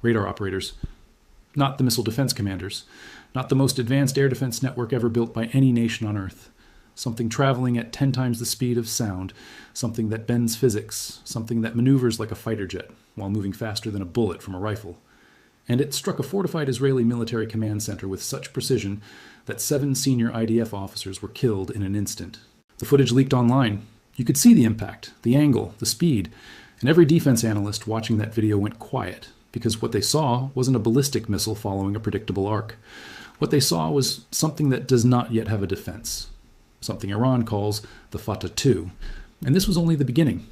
radar operators. Not the missile defense commanders. Not the most advanced air defense network ever built by any nation on Earth. Something traveling at 10 times the speed of sound. Something that bends physics. Something that maneuvers like a fighter jet while moving faster than a bullet from a rifle. And it struck a fortified Israeli military command center with such precision that 7 senior IDF officers were killed in an instant. The footage leaked online. You could see the impact, the angle, the speed, and every defense analyst watching that video went quiet, because what they saw wasn't a ballistic missile following a predictable arc. What they saw was something that does not yet have a defense, something Iran calls the Fatah II. And this was only the beginning.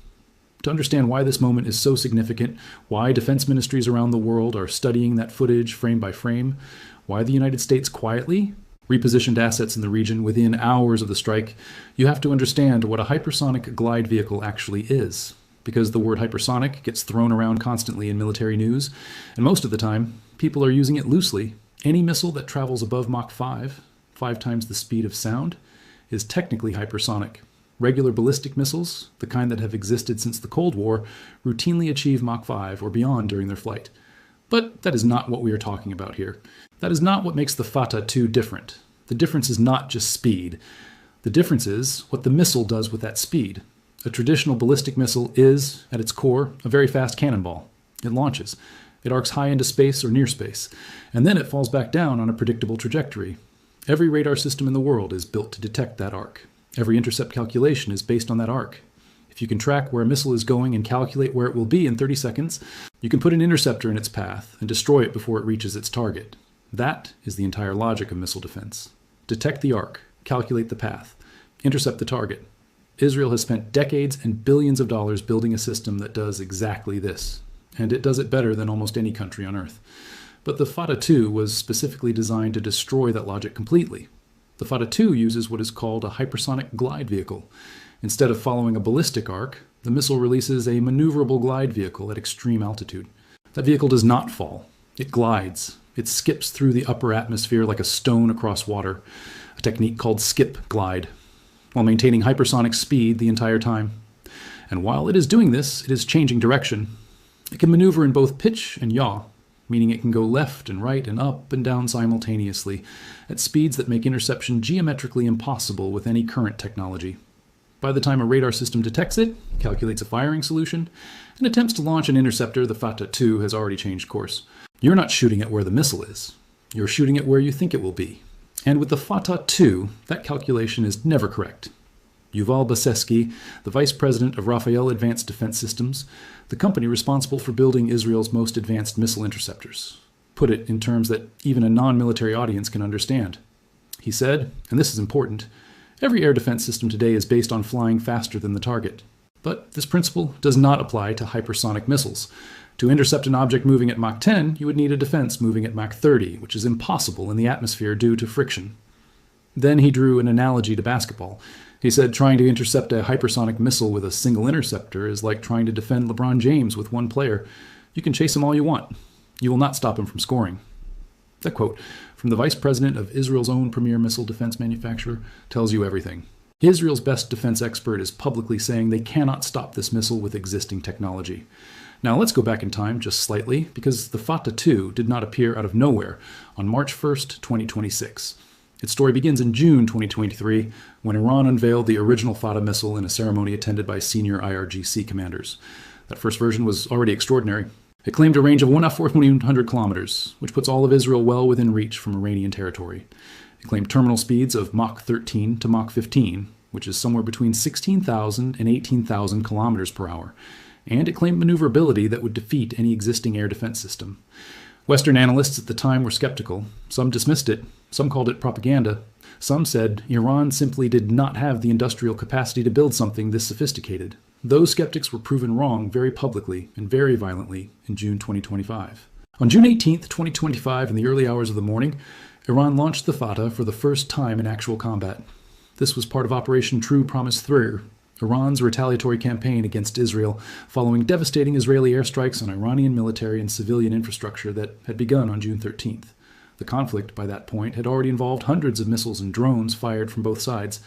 To understand why this moment is so significant, why defense ministries around the world are studying that footage frame by frame, why the United States quietly repositioned assets in the region within hours of the strike, you have to understand what a hypersonic glide vehicle actually is. Because the word hypersonic gets thrown around constantly in military news, and most of the time, people are using it loosely. Any missile that travels above Mach 5, 5 times the speed of sound, is technically hypersonic. Regular ballistic missiles, the kind that have existed since the Cold War, routinely achieve Mach 5 or beyond during their flight. But that is not what we are talking about here. That is not what makes the Fatah II different. The difference is not just speed. The difference is what the missile does with that speed. A traditional ballistic missile is, at its core, a very fast cannonball. It launches. It arcs high into space or near space, and then it falls back down on a predictable trajectory. Every radar system in the world is built to detect that arc. Every intercept calculation is based on that arc. If you can track where a missile is going and calculate where it will be in 30 seconds, you can put an interceptor in its path and destroy it before it reaches its target. That is the entire logic of missile defense. Detect the arc, calculate the path, intercept the target. Israel has spent decades and billions of dollars building a system that does exactly this, and it does it better than almost any country on Earth. But the Fatah II was specifically designed to destroy that logic completely. The Fatah II uses what is called a hypersonic glide vehicle. Instead of following a ballistic arc, the missile releases a maneuverable glide vehicle at extreme altitude. That vehicle does not fall. It glides. It skips through the upper atmosphere like a stone across water, a technique called skip glide, while maintaining hypersonic speed the entire time. And while it is doing this, it is changing direction. It can maneuver in both pitch and yaw, meaning it can go left and right and up and down simultaneously at speeds that make interception geometrically impossible with any current technology. By the time a radar system detects it, calculates a firing solution, and attempts to launch an interceptor, the Fatah II has already changed course. You're not shooting at where the missile is. You're shooting at where you think it will be. And with the Fatah II, that calculation is never correct. Yuval Baseski, the vice president of Rafael Advanced Defense Systems, the company responsible for building Israel's most advanced missile interceptors, put it in terms that even a non-military audience can understand. He said, and this is important, every air defense system today is based on flying faster than the target. But this principle does not apply to hypersonic missiles. To intercept an object moving at Mach 10, you would need a defense moving at Mach 30, which is impossible in the atmosphere due to friction. Then he drew an analogy to basketball. He said trying to intercept a hypersonic missile with a single interceptor is like trying to defend LeBron James with one player. You can chase him all you want. You will not stop him from scoring. That quote from the vice president of Israel's own premier missile defense manufacturer tells you everything. Israel's best defense expert is publicly saying they cannot stop this missile with existing technology. Now let's go back in time just slightly, because the Fatah II did not appear out of nowhere on March 1st, 2026. Its story begins in June 2023, when Iran unveiled the original Fatah missile in a ceremony attended by senior IRGC commanders. That first version was already extraordinary. It claimed a range of 1,400 kilometers, which puts all of Israel well within reach from Iranian territory. It claimed terminal speeds of Mach 13 to Mach 15, which is somewhere between 16,000 and 18,000 kilometers per hour. And it claimed maneuverability that would defeat any existing air defense system. Western analysts at the time were skeptical. Some dismissed it. Some called it propaganda. Some said Iran simply did not have the industrial capacity to build something this sophisticated. Those skeptics were proven wrong very publicly and very violently in June 2025. On June 18, 2025, in the early hours of the morning, Iran launched the Fatah for the first time in actual combat. This was part of Operation True Promise Thrill, Iran's retaliatory campaign against Israel following devastating Israeli airstrikes on Iranian military and civilian infrastructure that had begun on June 13th. The conflict, by that point, had already involved hundreds of missiles and drones fired from both sides,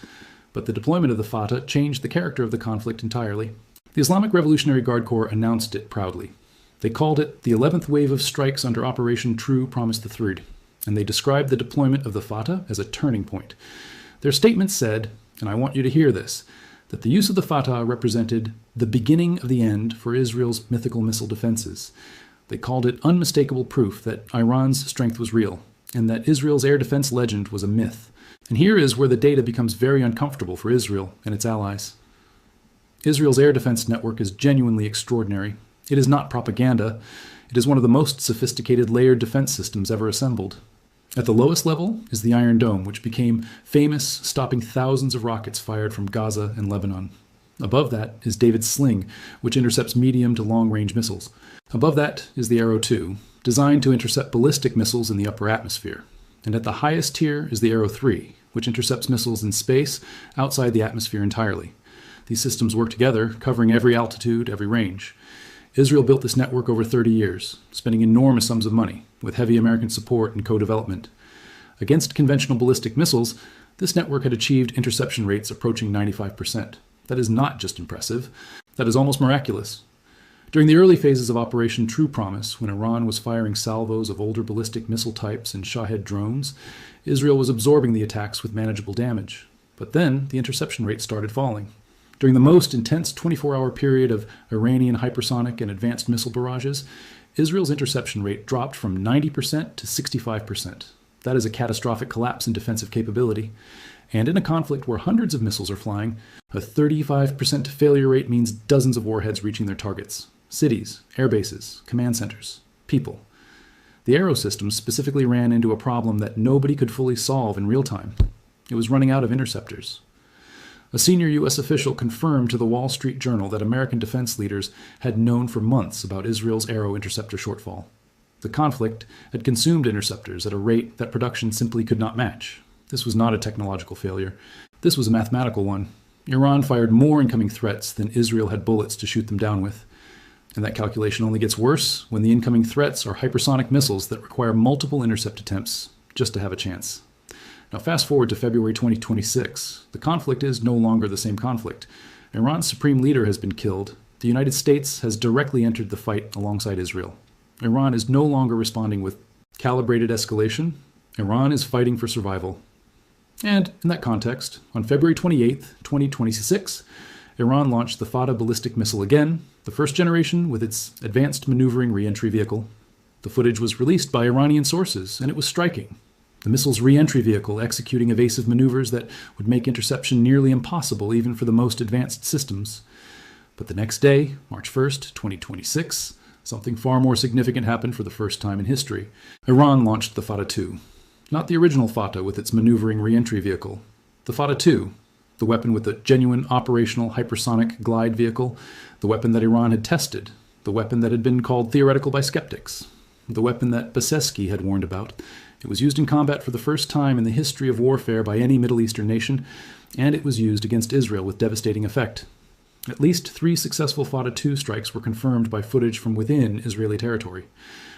but the deployment of the Fatah changed the character of the conflict entirely. The Islamic Revolutionary Guard Corps announced it proudly. They called it the 11th wave of strikes under Operation True Promise III, and they described the deployment of the Fatah as a turning point. Their statement said, and I want you to hear this, that the use of the Fatah represented the beginning of the end for Israel's mythical missile defenses. They called it unmistakable proof that Iran's strength was real, and that Israel's air defense legend was a myth. And here is where the data becomes very uncomfortable for Israel and its allies. Israel's air defense network is genuinely extraordinary. It is not propaganda. It is one of the most sophisticated layered defense systems ever assembled. At the lowest level is the Iron Dome, which became famous, stopping thousands of rockets fired from Gaza and Lebanon. Above that is David's Sling, which intercepts medium to long-range missiles. Above that is the Arrow 2, designed to intercept ballistic missiles in the upper atmosphere. And at the highest tier is the Arrow 3, which intercepts missiles in space outside the atmosphere entirely. These systems work together, covering every altitude, every range. Israel built this network over 30 years, spending enormous sums of money, with heavy American support and co-development. Against conventional ballistic missiles, this network had achieved interception rates approaching 95%. That is not just impressive, that is almost miraculous. During the early phases of Operation True Promise, when Iran was firing salvos of older ballistic missile types and Shahed drones, Israel was absorbing the attacks with manageable damage. But then the interception rate started falling. During the most intense 24-hour period of Iranian hypersonic and advanced missile barrages, Israel's interception rate dropped from 90% to 65%. That is a catastrophic collapse in defensive capability. And in a conflict where hundreds of missiles are flying, a 35% failure rate means dozens of warheads reaching their targets. Cities, air bases, command centers, people. The Arrow system specifically ran into a problem that nobody could fully solve in real time. It was running out of interceptors. A senior U.S. official confirmed to the Wall Street Journal that American defense leaders had known for months about Israel's Arrow interceptor shortfall. The conflict had consumed interceptors at a rate that production simply could not match. This was not a technological failure. This was a mathematical one. Iran fired more incoming threats than Israel had bullets to shoot them down with. And that calculation only gets worse when the incoming threats are hypersonic missiles that require multiple intercept attempts just to have a chance. Now fast forward to February 2026. The conflict is no longer the same conflict. Iran's supreme leader has been killed. The United States has directly entered the fight alongside Israel. Iran is no longer responding with calibrated escalation. Iran is fighting for survival. And in that context, on February 28, 2026, Iran launched the Fatah ballistic missile again, the first generation with its advanced maneuvering re-entry vehicle. The footage was released by Iranian sources, and it was striking. The missile's re-entry vehicle executing evasive maneuvers that would make interception nearly impossible even for the most advanced systems. But the next day, March 1st, 2026, something far more significant happened for the first time in history. Iran launched the Fatah 2. Not the original Fatah with its maneuvering re-entry vehicle. The Fatah 2, the weapon with a genuine operational hypersonic glide vehicle, the weapon that Iran had tested, the weapon that had been called theoretical by skeptics, the weapon that Baseski had warned about. It was used in combat for the first time in the history of warfare by any Middle Eastern nation, and it was used against Israel with devastating effect. At least 3 successful Fatah 2 strikes were confirmed by footage from within Israeli territory.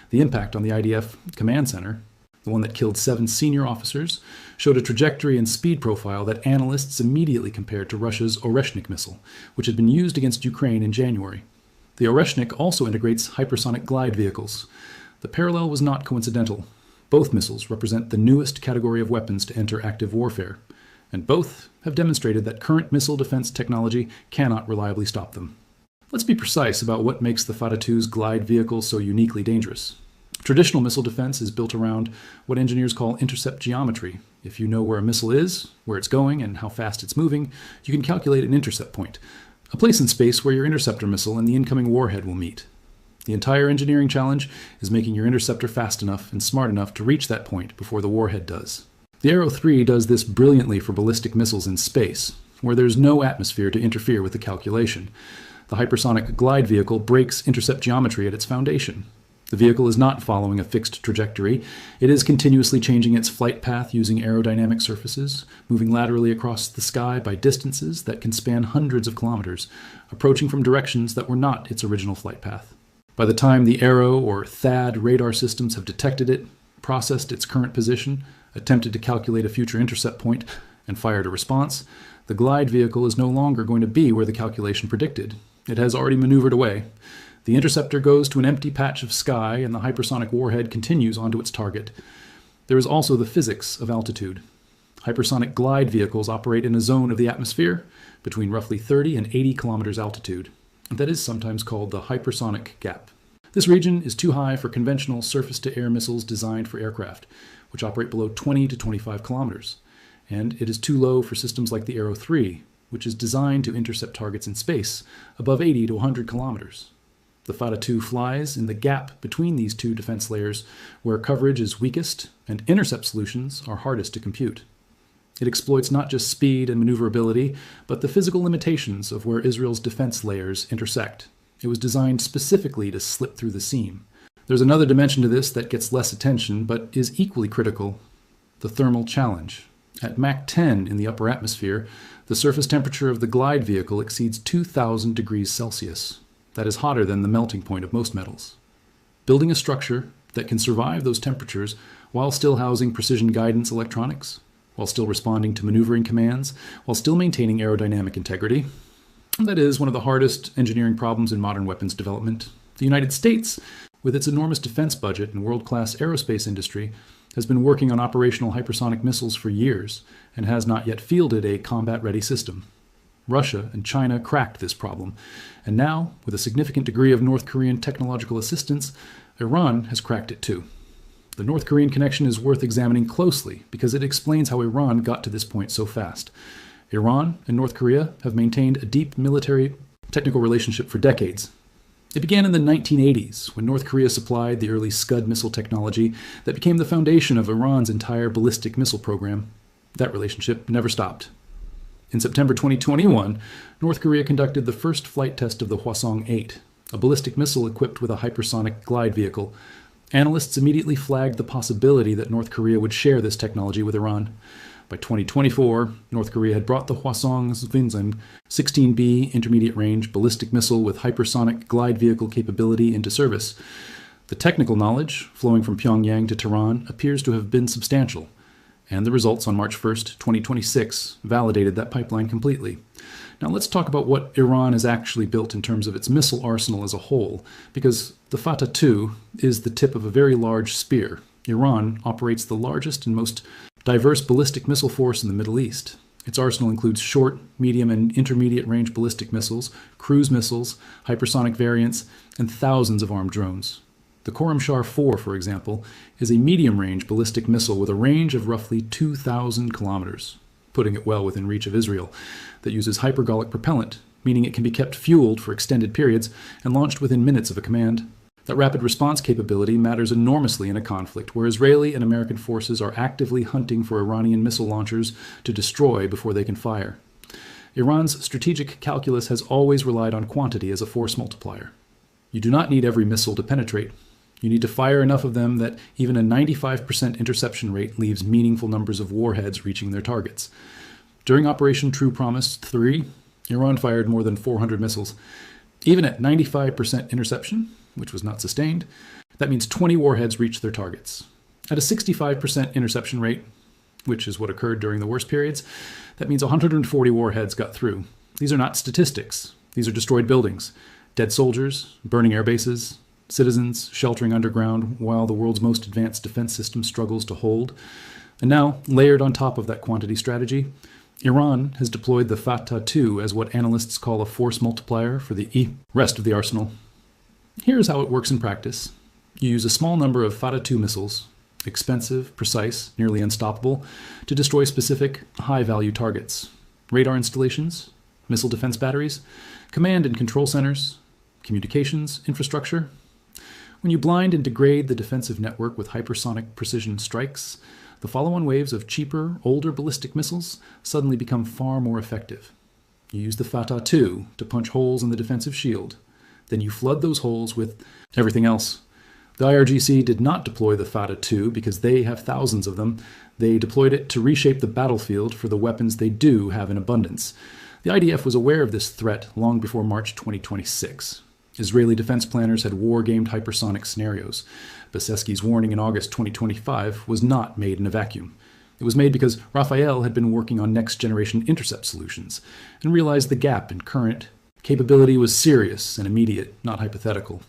The impact on the IDF command center, the one that killed 7 senior officers, showed a trajectory and speed profile that analysts immediately compared to Russia's Oreshnik missile, which had been used against Ukraine in January. The Oreshnik also integrates hypersonic glide vehicles. The parallel was not coincidental. Both missiles represent the newest category of weapons to enter active warfare, and both have demonstrated that current missile defense technology cannot reliably stop them. Let's be precise about what makes the Fatah 2's glide vehicle so uniquely dangerous. Traditional missile defense is built around what engineers call intercept geometry. If you know where a missile is, where it's going, and how fast it's moving, you can calculate an intercept point, a place in space where your interceptor missile and the incoming warhead will meet. The entire engineering challenge is making your interceptor fast enough and smart enough to reach that point before the warhead does. The Arrow 3 does this brilliantly for ballistic missiles in space, where there's no atmosphere to interfere with the calculation. The hypersonic glide vehicle breaks intercept geometry at its foundation. The vehicle is not following a fixed trajectory. It is continuously changing its flight path using aerodynamic surfaces, moving laterally across the sky by distances that can span hundreds of kilometers, approaching from directions that were not its original flight path. By the time the Arrow or THAAD radar systems have detected it, processed its current position, attempted to calculate a future intercept point, and fired a response, the glide vehicle is no longer going to be where the calculation predicted. It has already maneuvered away. The interceptor goes to an empty patch of sky, and the hypersonic warhead continues onto its target. There is also the physics of altitude. Hypersonic glide vehicles operate in a zone of the atmosphere between roughly 30 and 80 kilometers altitude. That is sometimes called the hypersonic gap. This region is too high for conventional surface-to-air missiles designed for aircraft, which operate below 20 to 25 kilometers. And it is too low for systems like the Arrow 3, which is designed to intercept targets in space above 80 to 100 kilometers. The Fata-2 flies in the gap between these two defense layers where coverage is weakest and intercept solutions are hardest to compute. It exploits not just speed and maneuverability, but the physical limitations of where Israel's defense layers intersect. It was designed specifically to slip through the seam. There's another dimension to this that gets less attention, but is equally critical: the thermal challenge. At Mach 10 in the upper atmosphere, the surface temperature of the glide vehicle exceeds 2,000 degrees Celsius. That is hotter than the melting point of most metals. Building a structure that can survive those temperatures while still housing precision guidance electronics, while still responding to maneuvering commands, while still maintaining aerodynamic integrity, that is one of the hardest engineering problems in modern weapons development. The United States, with its enormous defense budget and world-class aerospace industry, has been working on operational hypersonic missiles for years and has not yet fielded a combat-ready system. Russia and China cracked this problem, and now, with a significant degree of North Korean technological assistance, Iran has cracked it too. The North Korean connection is worth examining closely because it explains how Iran got to this point so fast. Iran and North Korea have maintained a deep military technical relationship for decades. It began in the 1980s when North Korea supplied the early Scud missile technology that became the foundation of Iran's entire ballistic missile program. That relationship never stopped. In September 2021, North Korea conducted the first flight test of the Hwasong-8, a ballistic missile equipped with a hypersonic glide vehicle. Analysts immediately flagged the possibility that North Korea would share this technology with Iran. By 2024, North Korea had brought the Hwasong's Vinzem 16B intermediate-range ballistic missile with hypersonic glide vehicle capability into service. The technical knowledge flowing from Pyongyang to Tehran appears to have been substantial, and the results on March 1, 2026 validated that pipeline completely. Now let's talk about what Iran has actually built in terms of its missile arsenal as a whole, because the Fata-2 is the tip of a very large spear. Iran operates the largest and most diverse ballistic missile force in the Middle East. Its arsenal includes short, medium, and intermediate-range ballistic missiles, cruise missiles, hypersonic variants, and thousands of armed drones. The Khorramshahr-4, for example, is a medium-range ballistic missile with a range of roughly 2,000 kilometers, putting it well within reach of Israel, that uses hypergolic propellant, meaning it can be kept fueled for extended periods and launched within minutes of a command. That rapid response capability matters enormously in a conflict where Israeli and American forces are actively hunting for Iranian missile launchers to destroy before they can fire. Iran's strategic calculus has always relied on quantity as a force multiplier. You do not need every missile to penetrate. You need to fire enough of them that even a 95% interception rate leaves meaningful numbers of warheads reaching their targets. During Operation True Promise 3, Iran fired more than 400 missiles. Even at 95% interception, which was not sustained, that means 20 warheads reached their targets. At a 65% interception rate, which is what occurred during the worst periods, that means 140 warheads got through. These are not statistics. These are destroyed buildings, dead soldiers, burning air bases, citizens sheltering underground while the world's most advanced defense system struggles to hold. And now, layered on top of that quantity strategy, Iran has deployed the Fata-2 as what analysts call a force multiplier for the rest of the arsenal. Here's how it works in practice. You use a small number of Fata-2 missiles, expensive, precise, nearly unstoppable, to destroy specific, high-value targets. Radar installations, missile defense batteries, command and control centers, communications, infrastructure. When you blind and degrade the defensive network with hypersonic precision strikes, the follow-on waves of cheaper, older ballistic missiles suddenly become far more effective. You use the Fata-2 to punch holes in the defensive shield. Then you flood those holes with everything else. The IRGC did not deploy the Fata-2 because they have thousands of them. They deployed it to reshape the battlefield for the weapons they do have in abundance. The IDF was aware of this threat long before March 2026. Israeli defense planners had war-gamed hypersonic scenarios. Beseski's warning in August 2025 was not made in a vacuum. It was made because Raphael had been working on next-generation intercept solutions and realized the gap in current Capability was serious and immediate, not hypothetical.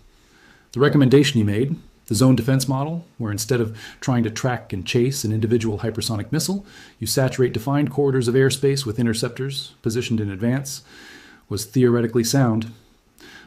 The recommendation he made, the zone defense model, where instead of trying to track and chase an individual hypersonic missile, you saturate defined corridors of airspace with interceptors positioned in advance, was theoretically sound.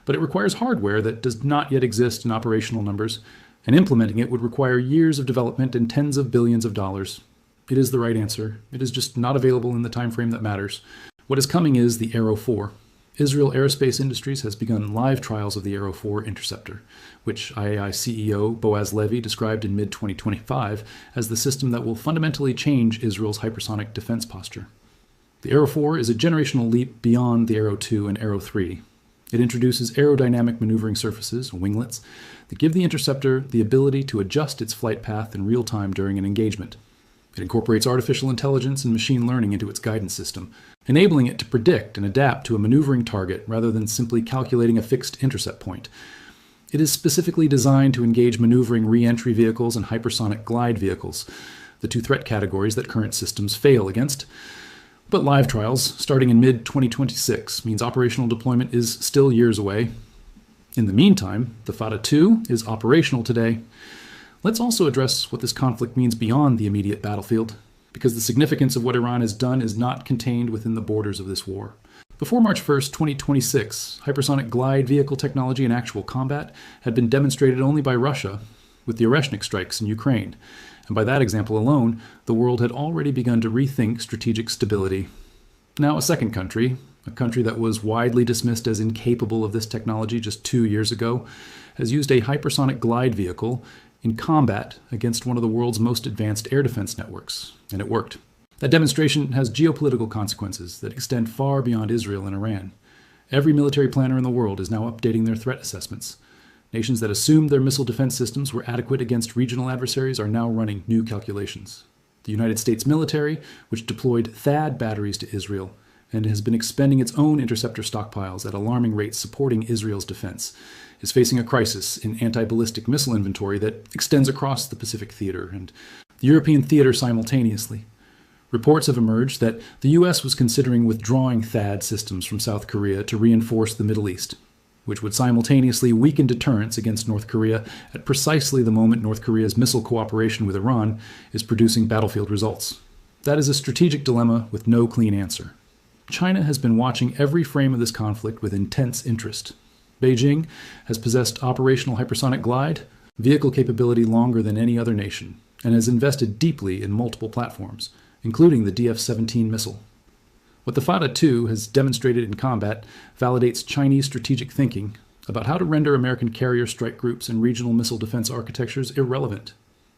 But it requires hardware that does not yet exist in operational numbers, and implementing it would require years of development and tens of billions of dollars. It is the right answer. It is just not available in the time frame that matters. What is coming is the Arrow 4. Israel Aerospace Industries has begun live trials of the Arrow 4 interceptor, which IAI CEO Boaz Levy described in mid-2025 as the system that will fundamentally change Israel's hypersonic defense posture. The Arrow 4 is a generational leap beyond the Arrow 2 and Arrow 3. It introduces aerodynamic maneuvering surfaces, winglets, that give the interceptor the ability to adjust its flight path in real time during an engagement. It incorporates artificial intelligence and machine learning into its guidance system, enabling it to predict and adapt to a maneuvering target rather than simply calculating a fixed intercept point. It is specifically designed to engage maneuvering re-entry vehicles and hypersonic glide vehicles, the two threat categories that current systems fail against. But live trials, starting in mid-2026, means operational deployment is still years away. In the meantime, the Fata 2 is operational today. Let's also address what this conflict means beyond the immediate battlefield, because the significance of what Iran has done is not contained within the borders of this war. Before March 1st, 2026, hypersonic glide vehicle technology in actual combat had been demonstrated only by Russia, with the Oreshnik strikes in Ukraine. And by that example alone, the world had already begun to rethink strategic stability. Now, a second country, a country that was widely dismissed as incapable of this technology just 2 years ago, has used a hypersonic glide vehicle in combat against one of the world's most advanced air defense networks, and it worked. That demonstration has geopolitical consequences that extend far beyond Israel and Iran. Every military planner in the world is now updating their threat assessments. Nations that assumed their missile defense systems were adequate against regional adversaries are now running new calculations. The United States military, which deployed THAAD batteries to Israel and has been expending its own interceptor stockpiles at alarming rates supporting Israel's defense, is facing a crisis in anti-ballistic missile inventory that extends across the Pacific theater and the European theater simultaneously. Reports have emerged that the U.S. was considering withdrawing THAAD systems from South Korea to reinforce the Middle East, which would simultaneously weaken deterrence against North Korea at precisely the moment North Korea's missile cooperation with Iran is producing battlefield results. That is a strategic dilemma with no clean answer. China has been watching every frame of this conflict with intense interest. Beijing has possessed operational hypersonic glide, vehicle capability longer than any other nation, and has invested deeply in multiple platforms, including the DF-17 missile. What the Fata 2 has demonstrated in combat validates Chinese strategic thinking about how to render American carrier strike groups and regional missile defense architectures irrelevant.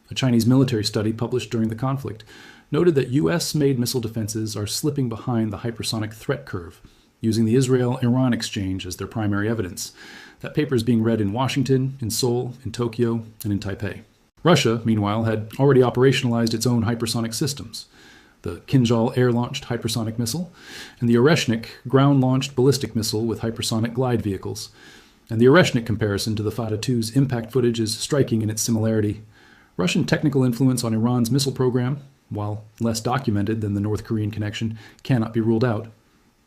A Chinese military study published during the conflict noted that U.S.-made missile defenses are slipping behind the hypersonic threat curve, using the Israel-Iran exchange as their primary evidence. That paper is being read in Washington, in Seoul, in Tokyo, and in Taipei. Russia, meanwhile, had already operationalized its own hypersonic systems, the Kinzhal air-launched hypersonic missile, and the Oreshnik ground-launched ballistic missile with hypersonic glide vehicles. And the Oreshnik comparison to the Fata 2's impact footage is striking in its similarity. Russian technical influence on Iran's missile program, while less documented than the North Korean connection, cannot be ruled out.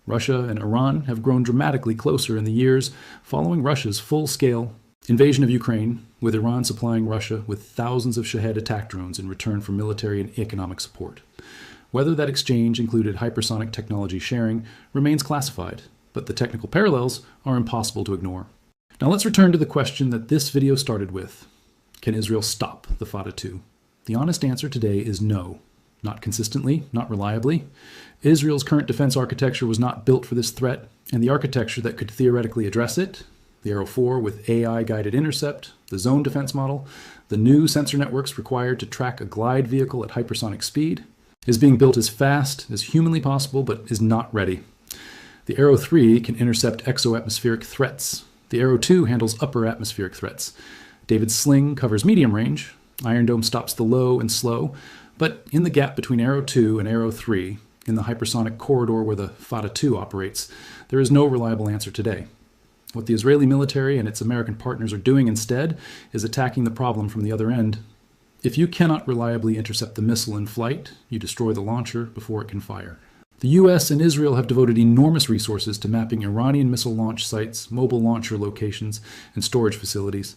Russia and Iran have grown dramatically closer in the years following Russia's full-scale invasion of Ukraine, with Iran supplying Russia with thousands of Shahed attack drones in return for military and economic support. Whether that exchange included hypersonic technology sharing remains classified, but the technical parallels are impossible to ignore. Now let's return to the question that this video started with. Can Israel stop the Fata 2? The honest answer today is no. Not consistently, not reliably. Israel's current defense architecture was not built for this threat, and the architecture that could theoretically address it, the Arrow 4 with AI-guided intercept, the zone defense model, the new sensor networks required to track a glide vehicle at hypersonic speed, is being built as fast as humanly possible but is not ready. The Arrow 3 can intercept exo-atmospheric threats. The Arrow 2 handles upper atmospheric threats. David's sling covers medium range. Iron Dome stops the low and slow. But in the gap between Arrow 2 and Arrow 3, in the hypersonic corridor where the Fata 2 operates, there is no reliable answer today. What the Israeli military and its American partners are doing instead is attacking the problem from the other end. If you cannot reliably intercept the missile in flight, you destroy the launcher before it can fire. The US and Israel have devoted enormous resources to mapping Iranian missile launch sites, mobile launcher locations, and storage facilities.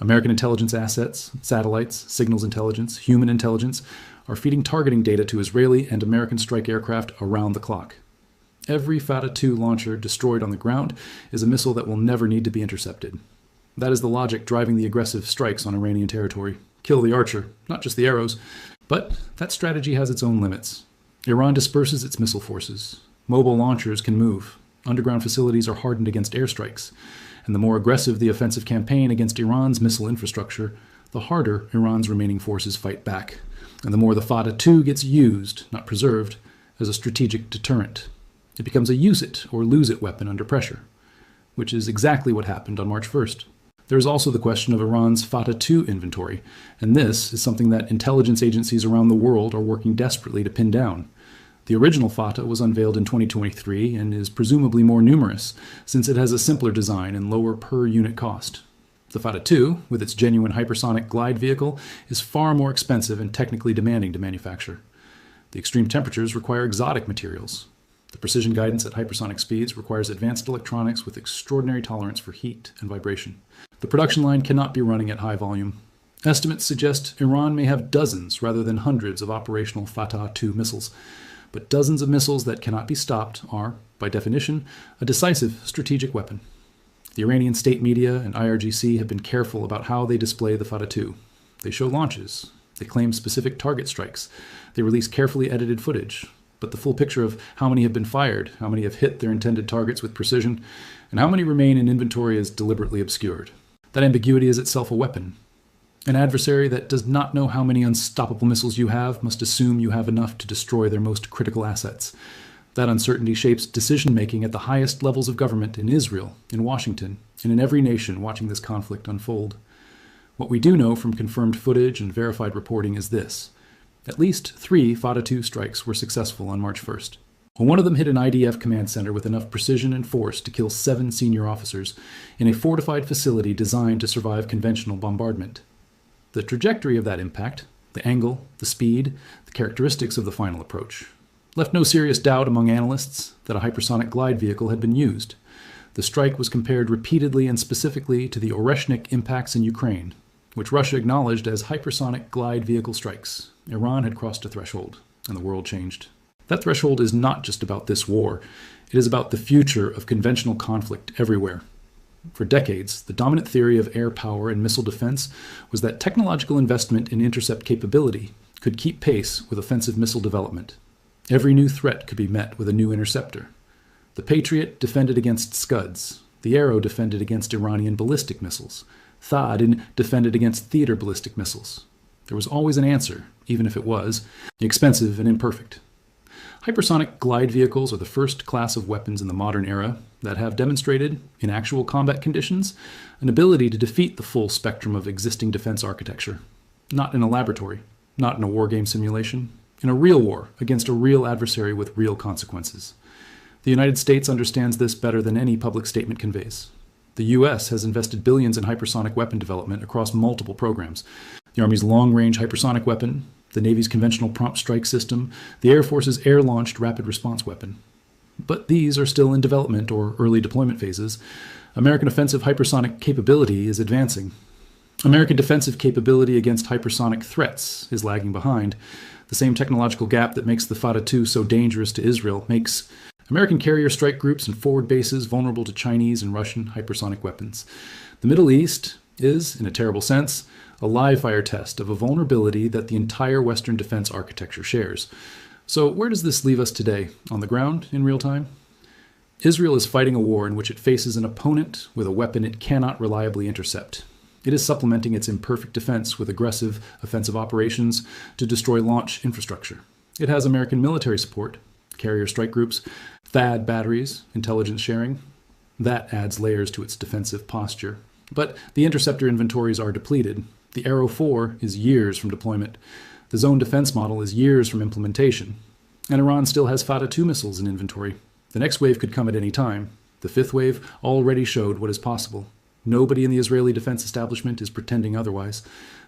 American intelligence assets, satellites, signals intelligence, human intelligence are feeding targeting data to Israeli and American strike aircraft around the clock. Every Fatah II launcher destroyed on the ground is a missile that will never need to be intercepted. That is the logic driving the aggressive strikes on Iranian territory. Kill the archer, not just the arrows. But that strategy has its own limits. Iran disperses its missile forces. Mobile launchers can move. Underground facilities are hardened against airstrikes. And the more aggressive the offensive campaign against Iran's missile infrastructure, the harder Iran's remaining forces fight back. And the more the Fatah II gets used, not preserved, as a strategic deterrent. It becomes a use it or lose it weapon under pressure, which is exactly what happened on March 1st. There is also the question of Iran's Fatah II inventory, and this is something that intelligence agencies around the world are working desperately to pin down. The original Fatah was unveiled in 2023 and is presumably more numerous, since it has a simpler design and lower per-unit cost. The Fatah II, with its genuine hypersonic glide vehicle, is far more expensive and technically demanding to manufacture. The extreme temperatures require exotic materials. The precision guidance at hypersonic speeds requires advanced electronics with extraordinary tolerance for heat and vibration. The production line cannot be running at high volume. Estimates suggest Iran may have dozens rather than hundreds of operational Fatah II missiles. But dozens of missiles that cannot be stopped are, by definition, a decisive strategic weapon. The Iranian state media and IRGC have been careful about how they display the Fatah II. They show launches. They claim specific target strikes. They release carefully edited footage. But the full picture of how many have been fired, how many have hit their intended targets with precision, and how many remain in inventory is deliberately obscured. That ambiguity is itself a weapon. An adversary that does not know how many unstoppable missiles you have must assume you have enough to destroy their most critical assets. That uncertainty shapes decision-making at the highest levels of government in Israel, in Washington, and in every nation watching this conflict unfold. What we do know from confirmed footage and verified reporting is this. At least 3 Fatah II strikes were successful on March 1st. One of them hit an IDF command center with enough precision and force to kill 7 senior officers in a fortified facility designed to survive conventional bombardment. The trajectory of that impact, the angle, the speed, the characteristics of the final approach, left no serious doubt among analysts that a hypersonic glide vehicle had been used. The strike was compared repeatedly and specifically to the Oreshnik impacts in Ukraine, which Russia acknowledged as hypersonic glide vehicle strikes. Iran had crossed a threshold, and the world changed. That threshold is not just about this war. It is about the future of conventional conflict everywhere. For decades, the dominant theory of air power and missile defense was that technological investment in intercept capability could keep pace with offensive missile development. Every new threat could be met with a new interceptor. The Patriot defended against Scuds. The Arrow defended against Iranian ballistic missiles. THAAD defended against theater ballistic missiles. There was always an answer, even if it was expensive and imperfect. Hypersonic glide vehicles are the first class of weapons in the modern era that have demonstrated, in actual combat conditions, an ability to defeat the full spectrum of existing defense architecture. Not in a laboratory, not in a wargame simulation, in a real war against a real adversary with real consequences. The United States understands this better than any public statement conveys. The U.S. has invested billions in hypersonic weapon development across multiple programs. The Army's long-range hypersonic weapon, the Navy's conventional prompt strike system, the Air Force's air-launched rapid response weapon. But these are still in development or early deployment phases. American offensive hypersonic capability is advancing. American defensive capability against hypersonic threats is lagging behind. The same technological gap that makes the Fatah II so dangerous to Israel makes American carrier strike groups and forward bases vulnerable to Chinese and Russian hypersonic weapons. The Middle East is, in a terrible sense, a live-fire test of a vulnerability that the entire Western defense architecture shares. So where does this leave us today? On the ground, in real time? Israel is fighting a war in which it faces an opponent with a weapon it cannot reliably intercept. It is supplementing its imperfect defense with aggressive offensive operations to destroy launch infrastructure. It has American military support, carrier strike groups, THAAD batteries, intelligence sharing. That adds layers to its defensive posture. But the interceptor inventories are depleted. The Arrow 4 is years from deployment. The zone defense model is years from implementation. And Iran still has Fatah II missiles in inventory. The next wave could come at any time. The 5th wave already showed what is possible. Nobody in the Israeli defense establishment is pretending otherwise.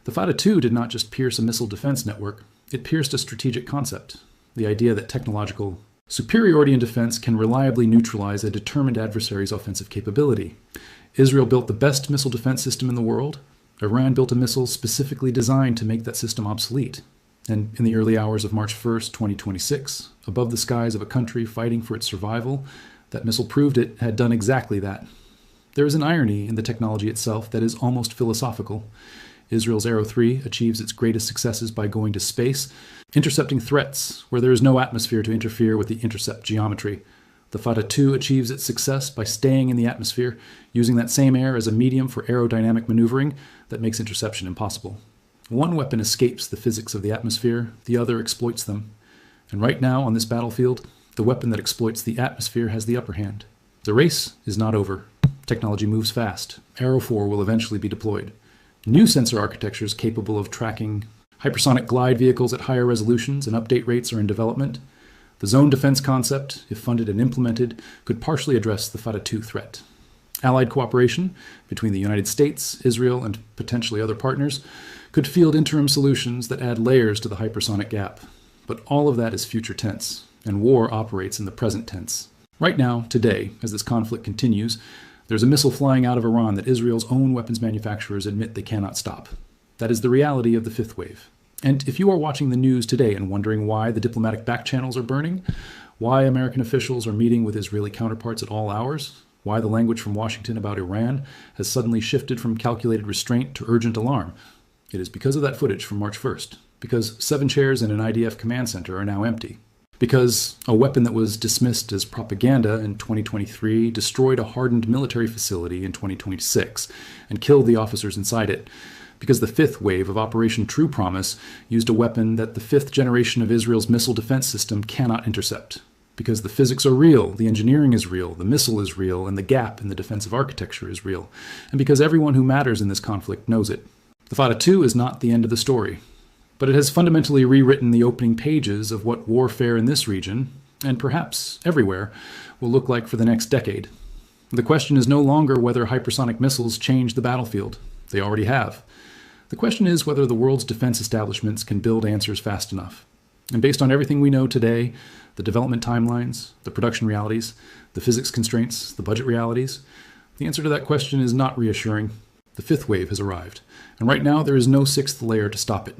The Fatah II did not just pierce a missile defense network. It pierced a strategic concept. The idea that technological Superiority in defense can reliably neutralize a determined adversary's offensive capability. Israel built the best missile defense system in the world. Iran built a missile specifically designed to make that system obsolete. And in the early hours of March 1st, 2026, above the skies of a country fighting for its survival, that missile proved it had done exactly that. There is an irony in the technology itself that is almost philosophical. Israel's Arrow 3 achieves its greatest successes by going to space, intercepting threats where there is no atmosphere to interfere with the intercept geometry. The Fatah 2 achieves its success by staying in the atmosphere, using that same air as a medium for aerodynamic maneuvering that makes interception impossible. One weapon escapes the physics of the atmosphere, the other exploits them. And right now, on this battlefield, the weapon that exploits the atmosphere has the upper hand. The race is not over. Technology moves fast. Arrow 4 will eventually be deployed. New sensor architectures capable of tracking hypersonic glide vehicles at higher resolutions and update rates are in development. The zone defense concept, if funded and implemented, could partially address the Fatah 2 threat. Allied cooperation between the United States, Israel, and potentially other partners could field interim solutions that add layers to the hypersonic gap. But all of that is future tense, and war operates in the present tense. Right now, today, as this conflict continues, there's a missile flying out of Iran that Israel's own weapons manufacturers admit they cannot stop. That is the reality of the fifth wave. And if you are watching the news today and wondering why the diplomatic back channels are burning, why American officials are meeting with Israeli counterparts at all hours, why the language from Washington about Iran has suddenly shifted from calculated restraint to urgent alarm, it is because of that footage from March 1st. Because 7 chairs in an IDF command center are now empty. Because a weapon that was dismissed as propaganda in 2023 destroyed a hardened military facility in 2026 and killed the officers inside it. Because the fifth wave of Operation True Promise used a weapon that the 5th generation of Israel's missile defense system cannot intercept. Because the physics are real, the engineering is real, the missile is real, and the gap in the defensive architecture is real. And because everyone who matters in this conflict knows it. The Fatah 2 is not the end of the story, but it has fundamentally rewritten the opening pages of what warfare in this region, and perhaps everywhere, will look like for the next decade. The question is no longer whether hypersonic missiles change the battlefield. They already have. The question is whether the world's defense establishments can build answers fast enough. And based on everything we know today, the development timelines, the production realities, the physics constraints, the budget realities, the answer to that question is not reassuring. The fifth wave has arrived, and right now there is no 6th layer to stop it.